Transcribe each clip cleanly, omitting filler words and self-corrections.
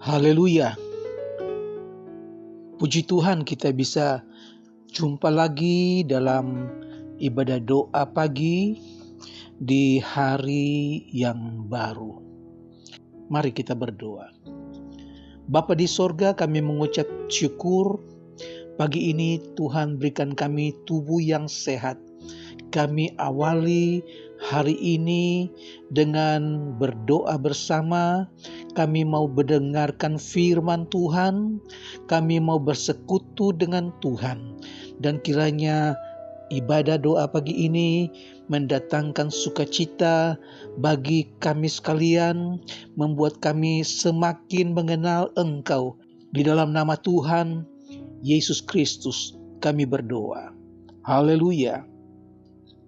Haleluya. Puji Tuhan kita bisa jumpa lagi dalam ibadah doa pagi di hari yang baru. Mari kita berdoa. Bapa di sorga, kami mengucap syukur pagi ini Tuhan berikan kami tubuh yang sehat. Kami awali hari ini dengan berdoa bersama. Kami mau mendengarkan firman Tuhan. Kami mau bersekutu dengan Tuhan. Dan kiranya ibadah doa pagi ini mendatangkan sukacita bagi kami sekalian, membuat kami semakin mengenal Engkau. Di dalam nama Tuhan Yesus Kristus kami berdoa. Haleluya.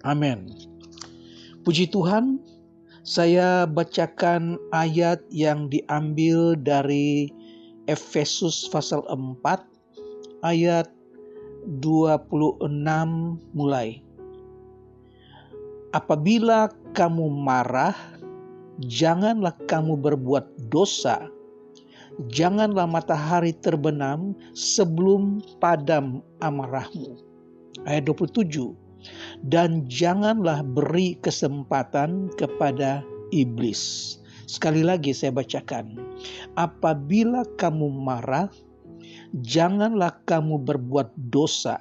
Amin. Puji Tuhan, saya bacakan ayat yang diambil dari Efesus pasal 4 ayat 26 mulai. Apabila kamu marah, janganlah kamu berbuat dosa. Janganlah matahari terbenam sebelum padam amarahmu. Ayat 27. Dan janganlah beri kesempatan kepada iblis. Sekali lagi saya bacakan. Apabila kamu marah, janganlah kamu berbuat dosa.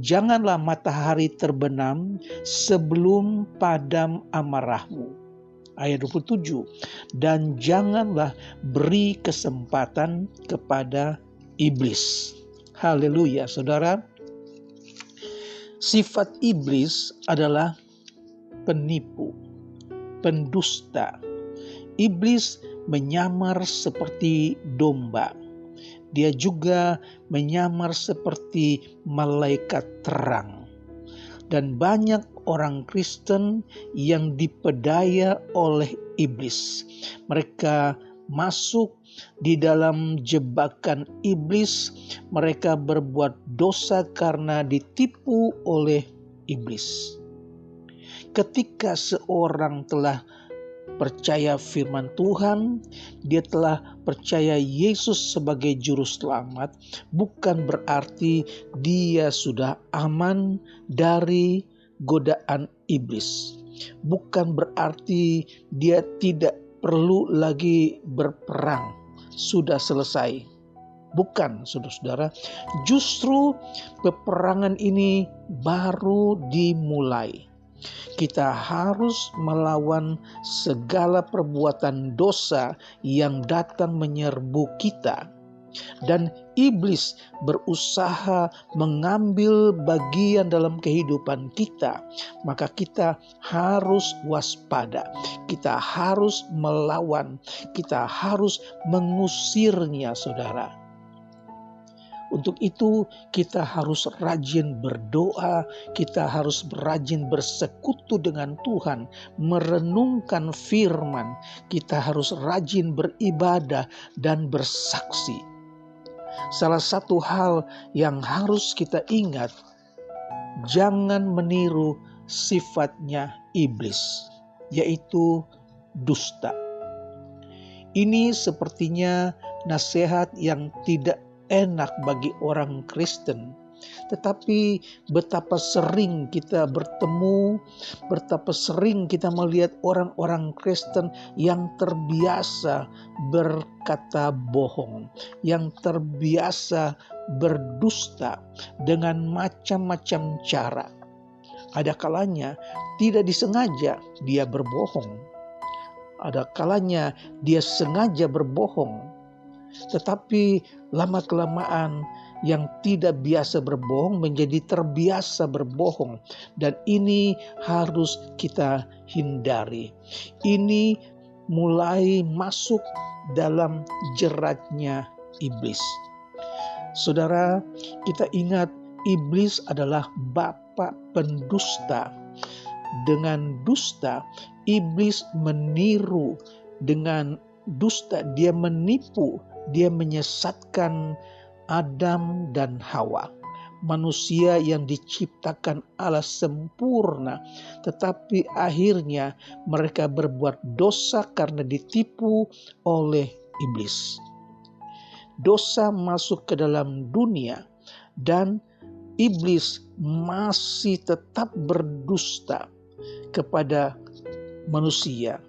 Janganlah matahari terbenam sebelum padam amarahmu. Ayat 27. Dan janganlah beri kesempatan kepada iblis. Haleluya, saudara. Sifat iblis adalah penipu, pendusta. Iblis menyamar seperti domba. Dia juga menyamar seperti malaikat terang. Dan banyak orang Kristen yang dipedaya oleh iblis. Mereka masuk di dalam jebakan iblis. Mereka berbuat dosa karena ditipu oleh iblis. Ketika seorang telah percaya firman Tuhan, dia telah percaya Yesus sebagai juru selamat, bukan berarti dia sudah aman dari godaan iblis. Bukan berarti dia tidak perlu lagi berperang, sudah selesai. Bukan, saudara-saudara. Justru peperangan ini baru dimulai. Kita harus melawan segala perbuatan dosa yang datang menyerbu kita. Dan iblis berusaha mengambil bagian dalam kehidupan kita. Maka kita harus waspada. Kita harus melawan. Kita harus mengusirnya, saudara. Untuk itu kita harus rajin berdoa, kita harus rajin bersekutu dengan Tuhan, merenungkan firman, kita harus rajin beribadah dan bersaksi. Salah satu hal yang harus kita ingat, jangan meniru sifatnya iblis, yaitu dusta. Ini sepertinya nasihat yang tidak enak bagi orang Kristen. Tetapi betapa sering kita bertemu, betapa sering kita melihat orang-orang Kristen yang terbiasa berkata bohong, yang terbiasa berdusta dengan macam-macam cara. Ada kalanya tidak disengaja dia berbohong. Ada kalanya dia sengaja berbohong. Tetapi lama-kelamaan yang tidak biasa berbohong menjadi terbiasa berbohong. Dan ini harus kita hindari. Ini mulai masuk dalam jeratnya iblis. Saudara, kita ingat iblis adalah bapa pendusta. Dengan dusta, iblis meniru. Dengan dusta, dia menipu. Dia menyesatkan Adam dan Hawa. Manusia yang diciptakan Allah sempurna. Tetapi akhirnya mereka berbuat dosa karena ditipu oleh iblis. dosa masuk ke dalam dunia dan iblis masih tetap berdusta kepada manusia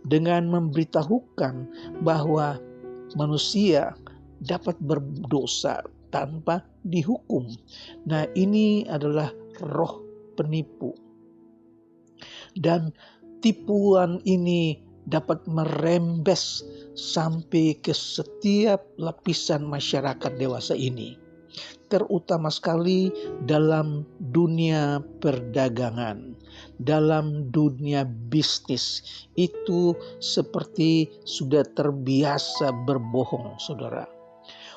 dengan memberitahukan bahwa manusia dapat berdosa tanpa dihukum. Nah, ini adalah roh penipu. Dan tipuan ini dapat merembes sampai ke setiap lapisan masyarakat dewasa ini, terutama sekali dalam dunia perdagangan, dalam dunia bisnis. Itu seperti sudah terbiasa berbohong, saudara.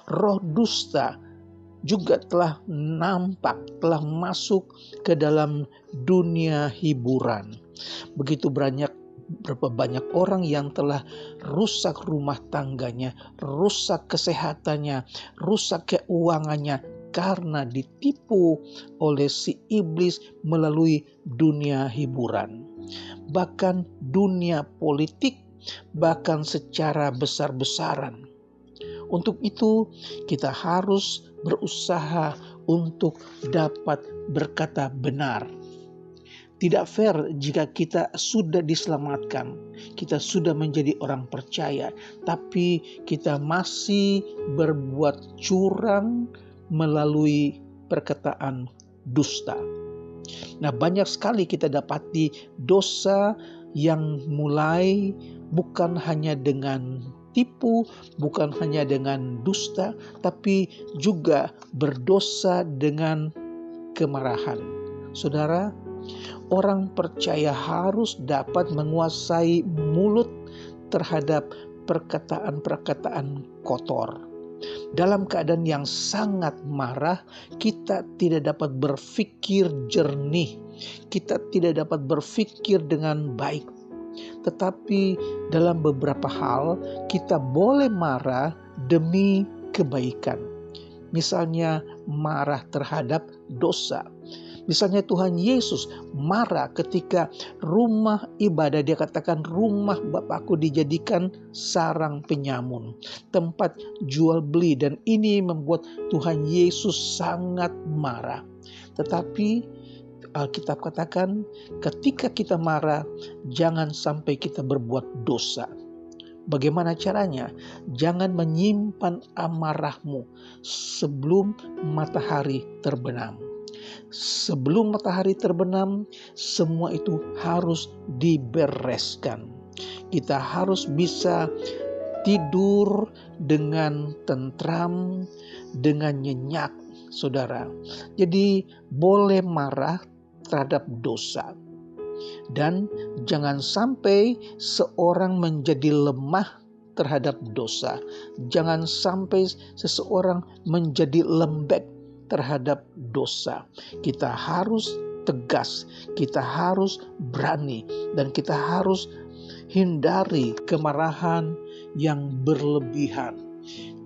Roh dusta juga telah nampak, telah masuk ke dalam dunia hiburan. Begitu berapa banyak orang yang telah rusak rumah tangganya, rusak kesehatannya, rusak keuangannya karena ditipu oleh si iblis melalui dunia hiburan. Bahkan dunia politik, bahkan secara besar-besaran. Untuk itu kita harus berusaha untuk dapat berkata benar. Tidak fair jika kita sudah diselamatkan, kita sudah menjadi orang percaya, tapi kita masih berbuat curang melalui perkataan dusta. Nah, banyak sekali kita dapati dosa yang mulai bukan hanya dengan tipu, bukan hanya dengan dusta, tapi juga berdosa dengan kemarahan. Saudara, orang percaya harus dapat menguasai mulut terhadap perkataan-perkataan kotor. Dalam keadaan yang sangat marah, kita tidak dapat berpikir jernih, kita tidak dapat berpikir dengan baik. Tetapi dalam beberapa hal kita boleh marah demi kebaikan. Misalnya marah terhadap dosa. Misalnya Tuhan Yesus marah ketika rumah ibadah, dia katakan rumah Bapakku dijadikan sarang penyamun, tempat jual beli, dan ini membuat Tuhan Yesus sangat marah. Tetapi Alkitab katakan ketika kita marah jangan sampai kita berbuat dosa. Bagaimana caranya? Jangan menyimpan amarahmu sebelum matahari terbenam. Sebelum matahari terbenam, semua itu harus dibereskan. Kita harus bisa tidur dengan tentram, dengan nyenyak, saudara. Jadi boleh marah terhadap dosa. Dan jangan sampai seorang menjadi lemah terhadap dosa. Jangan sampai seseorang menjadi lembek terhadap dosa. Kita harus tegas, kita harus berani, dan kita harus hindari kemarahan yang berlebihan,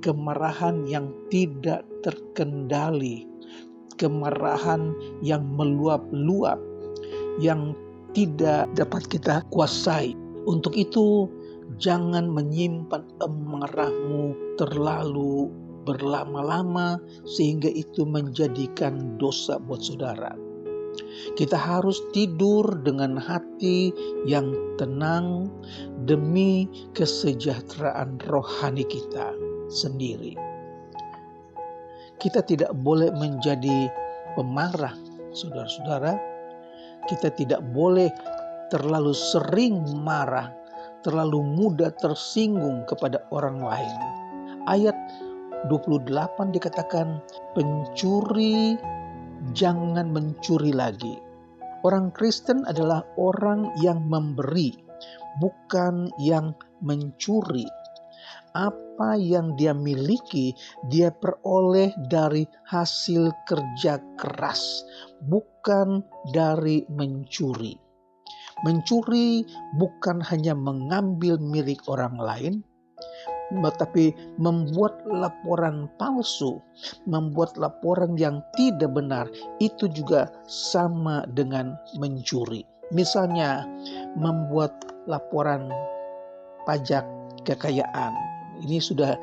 kemarahan yang tidak terkendali, kemarahan yang meluap-luap, yang tidak dapat kita kuasai. Untuk itu, jangan menyimpan amarahmu terlalu berlama-lama sehingga itu menjadikan dosa buat saudara. Kita harus tidur dengan hati yang tenang demi kesejahteraan rohani kita sendiri. Kita tidak boleh menjadi pemarah, saudara-saudara. Kita tidak boleh terlalu sering marah, terlalu mudah tersinggung kepada orang lain. Ayat 28 dikatakan, pencuri jangan mencuri lagi. Orang Kristen adalah orang yang memberi, bukan yang mencuri. Apa yang dia miliki, dia peroleh dari hasil kerja keras, bukan dari mencuri. Mencuri bukan hanya mengambil milik orang lain, tetapi membuat laporan palsu, membuat laporan yang tidak benar, itu juga sama dengan mencuri. Misalnya, membuat laporan pajak kekayaan. Ini sudah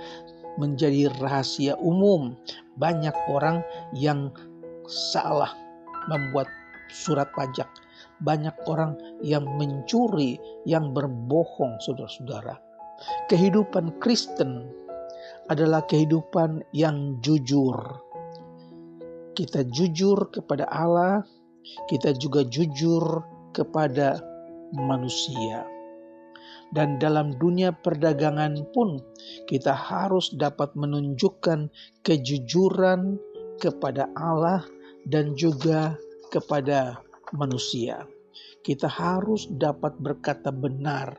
menjadi rahasia umum. Banyak orang yang salah membuat surat pajak. Banyak orang yang mencuri, yang berbohong, saudara-saudara. Kehidupan Kristen adalah kehidupan yang jujur. Kita jujur kepada Allah, kita juga jujur kepada manusia. Dan dalam dunia perdagangan pun kita harus dapat menunjukkan kejujuran kepada Allah dan juga kepada manusia. Kita harus dapat berkata benar.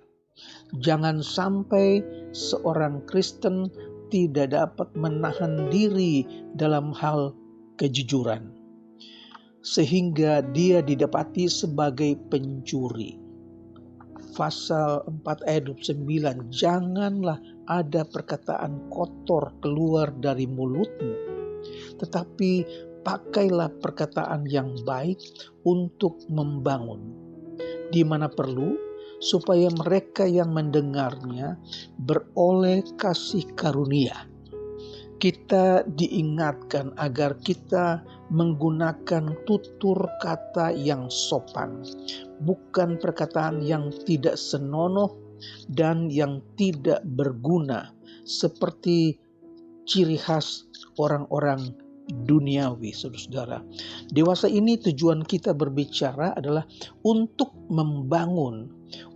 Jangan sampai seorang Kristen tidak dapat menahan diri dalam hal kejujuran, sehingga dia didapati sebagai pencuri. Pasal 4 ayat 29, janganlah ada perkataan kotor keluar dari mulutmu, tetapi pakailah perkataan yang baik untuk membangun, di mana perlu, supaya mereka yang mendengarnya beroleh kasih karunia. Kita diingatkan agar kita menggunakan tutur kata yang sopan, bukan perkataan yang tidak senonoh dan yang tidak berguna, seperti ciri khas orang-orang duniawi, saudara-saudara. Dewasa ini tujuan kita berbicara adalah untuk membangun,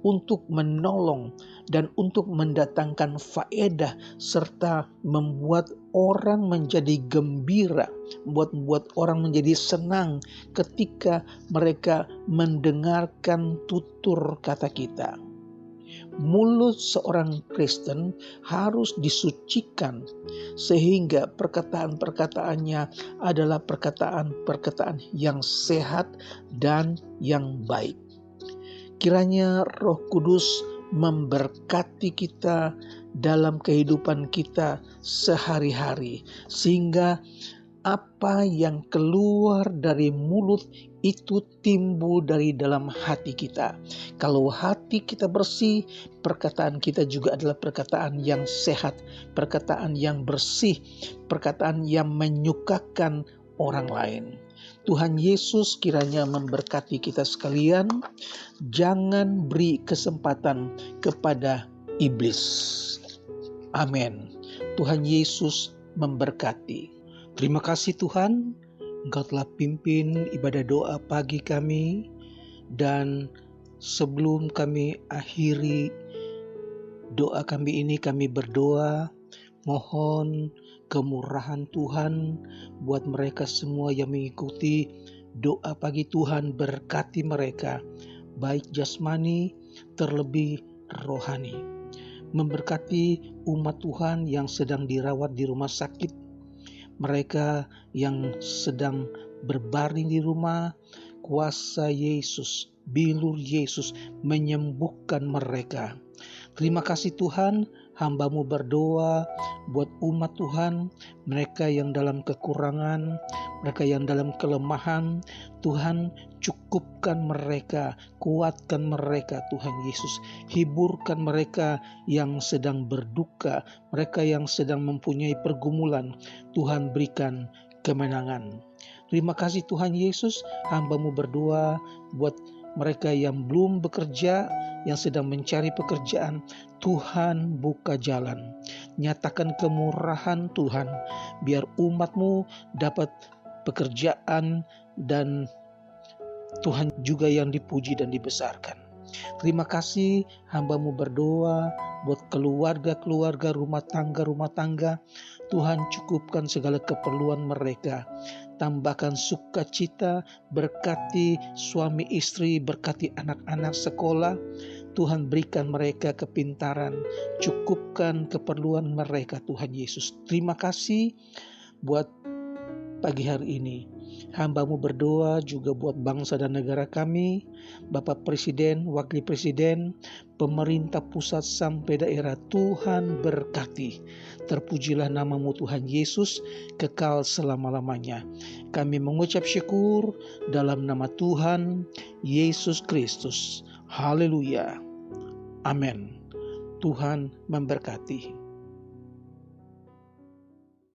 untuk menolong, dan untuk mendatangkan faedah, serta membuat orang menjadi gembira, membuat orang menjadi senang ketika mereka mendengarkan tutur kata kita. Mulut seorang Kristen harus disucikan sehingga perkataan-perkataannya adalah perkataan-perkataan yang sehat dan yang baik. Kiranya Roh Kudus memberkati kita dalam kehidupan kita sehari-hari, sehingga apa yang keluar dari mulut itu timbul dari dalam hati kita. Kalau hati kita bersih, perkataan kita juga adalah perkataan yang sehat, perkataan yang bersih, perkataan yang menyukakan orang lain. Tuhan Yesus kiranya memberkati kita sekalian. Jangan beri kesempatan kepada iblis. Amin. Tuhan Yesus memberkati. Terima kasih Tuhan, Engkau telah pimpin ibadah doa pagi kami, dan sebelum kami akhiri doa kami ini, kami berdoa mohon kemurahan Tuhan buat mereka semua yang mengikuti doa pagi. Tuhan berkati mereka, baik jasmani terlebih rohani. Memberkati umat Tuhan yang sedang dirawat di rumah sakit, mereka yang sedang berbaring di rumah, kuasa Yesus, bilur Yesus menyembuhkan mereka. Terima kasih Tuhan, hamba-Mu berdoa buat umat Tuhan, mereka yang dalam kekurangan, mereka yang dalam kelemahan. Tuhan, cukupkan mereka, kuatkan mereka Tuhan Yesus. Hiburkan mereka yang sedang berduka, mereka yang sedang mempunyai pergumulan. Tuhan, berikan kemenangan. Terima kasih Tuhan Yesus, hamba-Mu berdoa buat mereka yang belum bekerja, yang sedang mencari pekerjaan. Tuhan, buka jalan. Nyatakan kemurahan Tuhan, biar umat-Mu dapat pekerjaan, dan Tuhan juga yang dipuji dan dibesarkan. Terima kasih, hamba-Mu berdoa buat keluarga-keluarga, rumah tangga. Tuhan, cukupkan segala keperluan mereka. Tambahkan sukacita, berkati suami istri, berkati anak-anak sekolah. Tuhan, berikan mereka kepintaran, cukupkan keperluan mereka Tuhan Yesus. Terima kasih buat pagi hari ini. Hamba-Mu berdoa juga buat bangsa dan negara kami, Bapak Presiden, Wakil Presiden, pemerintah pusat sampai daerah. Tuhan berkati. Terpujilah nama-Mu Tuhan Yesus, kekal selama-lamanya. Kami mengucap syukur dalam nama Tuhan Yesus Kristus. Haleluya. Amin. Tuhan memberkati.